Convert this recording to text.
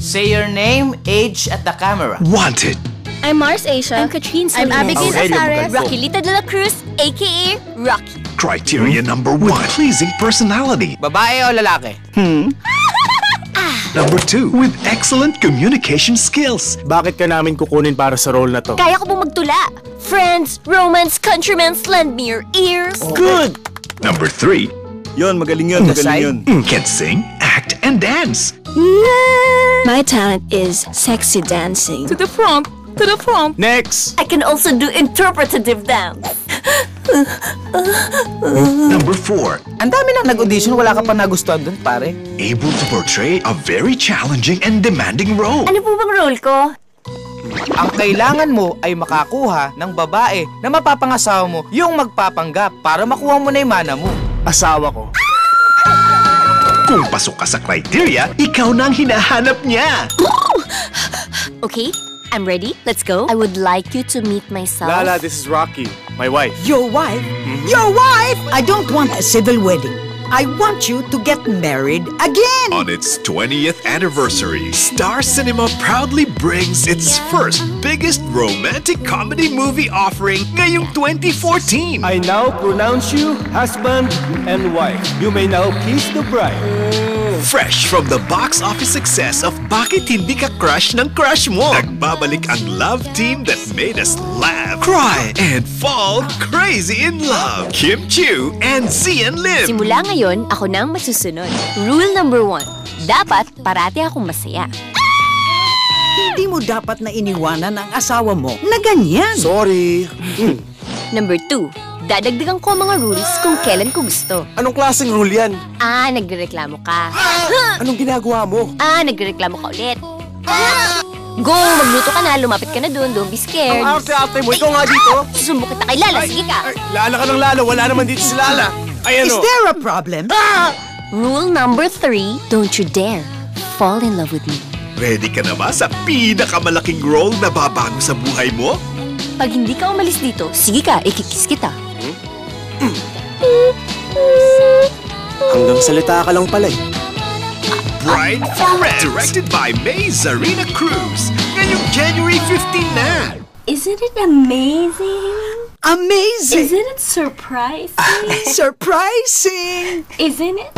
Say your name, age at the camera. Wanted. I'm Mars Asia. I'm Katrine I'm Salinas. Abigail Aurelio Azares. Bugalbo. Roquelita de la Cruz, a.k.a. Rocky. Criteria number 1. With pleasing personality. Babae o lalaki? Number 2. With excellent communication skills. Bakit ka namin kukunin para sa role na to? Kaya ko pong magtula. Friends, romance, countrymen, lend me your ears. Good! Number 3. Yun, magaling yun, magaling yun. Can sing, act, and dance. My talent is sexy dancing. To the front, to the front. Next! I can also do interpretative dance. Number 4. Ang dami nang nag-audition, wala ka pa nagustuhan dun, pare. Able to portray a very challenging and demanding role. Ano po bang role ko? Ang kailangan mo ay makakuha ng babae na mapapangasawa mo yung magpapanggap para makuha mo na yung mana mo. Asawa ko. Kung pasok ka sa criteria, ikaw na ang hinahanap niya. Okay, I'm ready. Let's go. I would like you to meet myself. Lala, this is Rocky, my wife. Your wife? Your wife? I don't want a civil wedding. I want you to get married again. On its 20th anniversary, Star Cinema proudly brings its first biggest romantic comedy movie offering ngayong 2014. I now pronounce you husband and wife. You may now kiss the bride. Fresh from the box office success of Bakit Hindi Ka Crush ng Crush Mo, nagbabalik ang love team that made us laugh, cry, and fall crazy in love. Kim Chiu and Zian Lim. Simula ngayon, ako nang masusunod. Rule number 1. Dapat parati akong masaya. Hindi mo dapat na iniwanan ang asawa mo na ganyan. Sorry. Number 2. Dadagdagan ko ang mga rules kung kailan ko gusto. Anong klaseng rule yan? Nagrereklamo ka. Anong ginagawa mo? Nagrereklamo ka ulit. Go! Magluto ka na, lumapit ka na doon, don't be scared. Ang arte-arte mo, ikaw nga dito. Susumbok kita kay Lala, sige ka. Ay, Lala ka ng Lala, wala naman dito si Lala. Ay Is ano? there a problem? Rule number 3, don't you dare fall in love with me. Ready ka na ba sa pinakamalaking role na babago sa buhay mo? Pag hindi ka umalis dito, sige ka, ikikis kita. Hanggang salita ka lang pala eh. Bride for Rent, directed by May Zarina Cruz. Ngayong January 15 na. Isn't it amazing? Amazing. Isn't it surprising? Surprising. Isn't it?